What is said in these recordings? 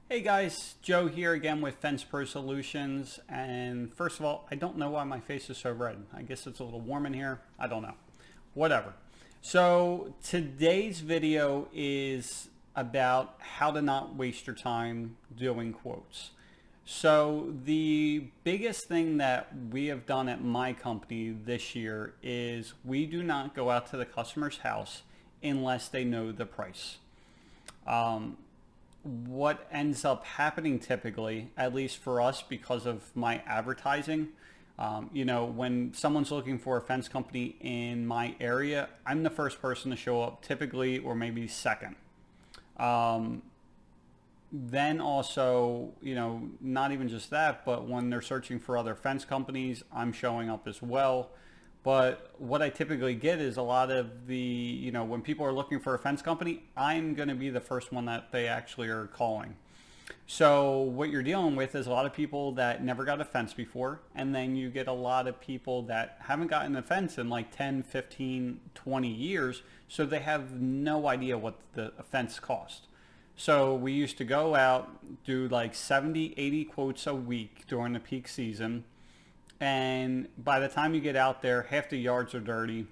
Hey guys, Joe here again with Fence Pro Solutions. And first of all, I don't know why my face is so red. I guess it's a little warm in here. I don't know. Whatever. So today's video is about how to not waste your time doing quotes. So the biggest thing that we have done at my company this year is we do not go out to the customer's house unless they know the price. What ends up happening typically, at least for us because of my advertising, when someone's looking for a fence company in my area, I'm the first person to show up typically, or maybe second. Um, then also, not even just that, but when they're searching for other fence companies, I'm showing up as well. But what I typically get is a lot of when people are looking for a fence company, I'm going to be the first one that they actually are calling. So what you're dealing with is a lot of people that never got a fence before, and then you get a lot of people that haven't gotten a fence in like 10, 15, 20 years, so they have no idea what the fence cost. So we used to go out, do like 70, 80 quotes a week during the peak season, and by the time you get out there, half the yards are dirty.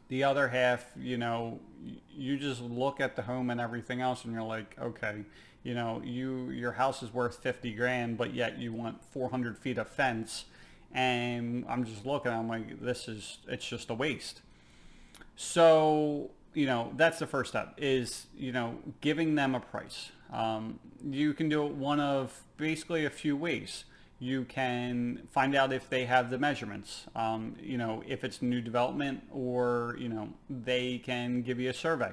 The other half, you just look at the home and everything else and you're like, okay, your house is worth 50 grand, but yet you want 400 feet of fence. And I'm just looking, I'm like, it's just a waste. So, that's the first step is, giving them a price. You can do it one of basically a few ways. You can find out if they have the measurements, if it's new development, or, they can give you a survey.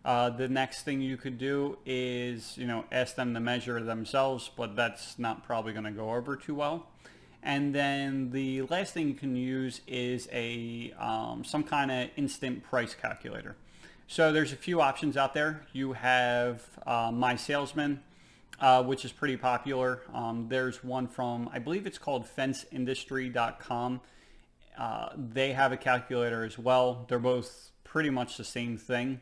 The next thing you could do is, ask them to measure themselves, but that's not probably going to go over too well. And then the last thing you can use is some kind of instant price calculator. So there's a few options out there. You have My Salesman, which is pretty popular. There's one from, I believe it's called fenceindustry.com. They have a calculator as well. They're both pretty much the same thing.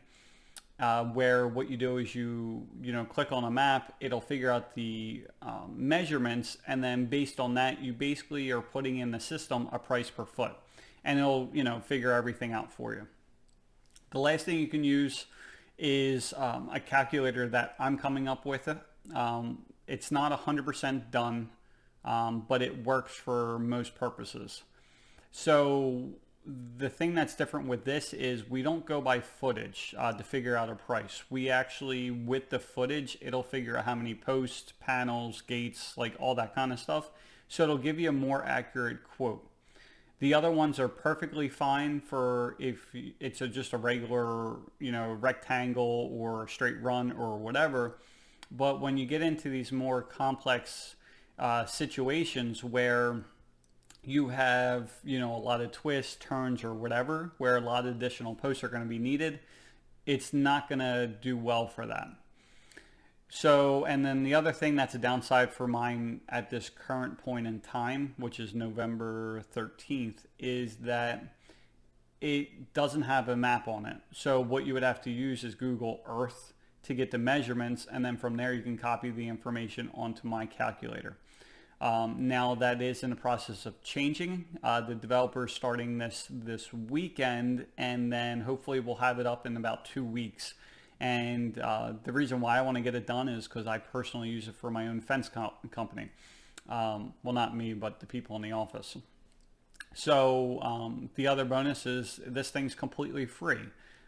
Where what you do is you click on a map, it'll figure out the measurements, and then based on that, you basically are putting in the system a price per foot, and it'll figure everything out for you. The last thing you can use is a calculator that I'm coming up with. It's not 100% done, but it works for most purposes. So the thing that's different with this is we don't go by footage to figure out a price. We actually, with the footage, it'll figure out how many posts, panels, gates, like all that kind of stuff. So it'll give you a more accurate quote. The other ones are perfectly fine for if it's just a regular, rectangle or a straight run or whatever. But when you get into these more complex situations where you have, a lot of twists, turns, or whatever, where a lot of additional posts are going to be needed, it's not going to do well for that. So, and then the other thing that's a downside for mine at this current point in time, which is November 13th, is that it doesn't have a map on it. So what you would have to use is Google Earth to get the measurements, and then from there you can copy the information onto my calculator. Now that is in the process of changing. The developer is starting this weekend, and then hopefully we'll have it up in about 2 weeks. And the reason why I want to get it done is because I personally use it for my own fence company. Well, not me, but the people in the office. So the other bonus is this thing's completely free.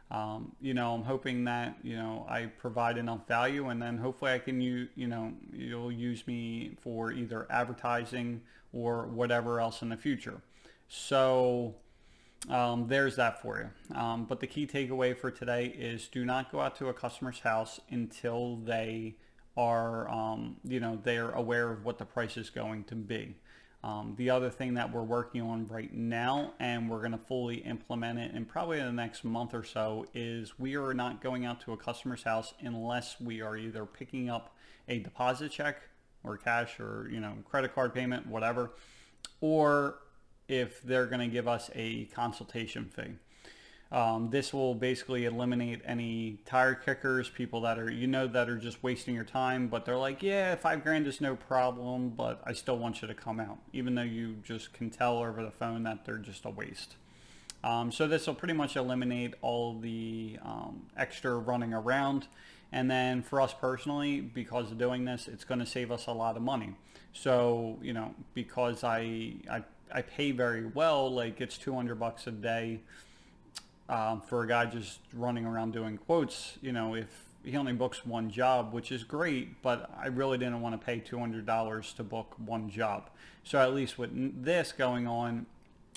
I'm hoping that, I provide enough value, and then hopefully I can, you'll use me for either advertising or whatever else in the future. So there's that for you. But the key takeaway for today is do not go out to a customer's house until they are, they're aware of what the price is going to be. The other thing that we're working on right now, and we're going to fully implement it in probably the next month or so, is we are not going out to a customer's house unless we are either picking up a deposit check or cash or, credit card payment, whatever, or if they're going to give us a consultation fee. This will basically eliminate any tire kickers, people that are, that are just wasting your time, but they're like, yeah, 5 grand is no problem, but I still want you to come out, even though you just can tell over the phone that they're just a waste. So this will pretty much eliminate all the extra running around. And then for us personally, because of doing this, it's going to save us a lot of money. So, because I pay very well, like it's $200 a day for a guy just running around doing quotes. If he only books one job, which is great, but I really didn't want to pay $200 to book one job. So at least with this going on,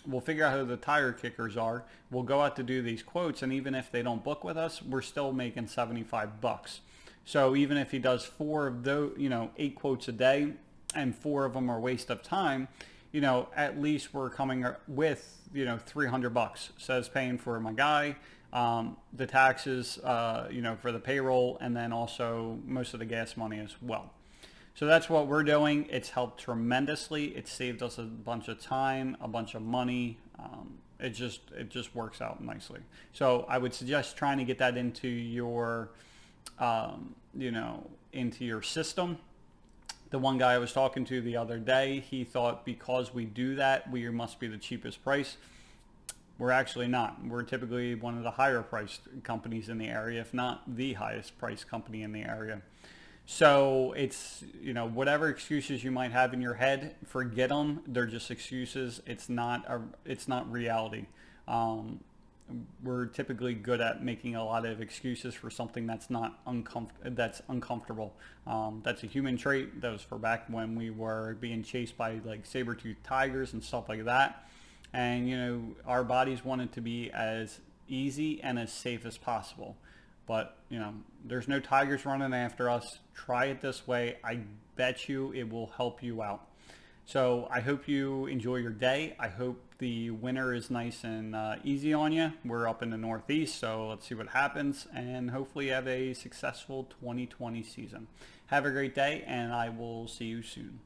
we'll figure out who the tire kickers are. We'll go out to do these quotes, and even if they don't book with us, we're still making $75. So even if he does 4 of those, 8 quotes a day, and 4 of them are waste of time, at least we're coming with, $300. So it's paying for my guy, the taxes, for the payroll, and then also most of the gas money as well. So that's what we're doing. It's helped tremendously. It saved us a bunch of time, a bunch of money. It just works out nicely. So I would suggest trying to get that into your, into your system. The one guy I was talking to the other day, he thought because we do that, we must be the cheapest price. We're actually not. We're typically one of the higher priced companies in the area, if not the highest priced company in the area. So it's, whatever excuses you might have in your head, forget them. They're just excuses. It's not reality. We're typically good at making a lot of excuses for something that's not uncomfortable. That's a human trait. That was for back when we were being chased by like saber-toothed tigers and stuff like that. And, our bodies want it to be as easy and as safe as possible. But, there's no tigers running after us. Try it this way. I bet you it will help you out. So I hope you enjoy your day. I hope the winter is nice and easy on you. We're up in the Northeast, so let's see what happens. And hopefully you have a successful 2020 season. Have a great day, and I will see you soon.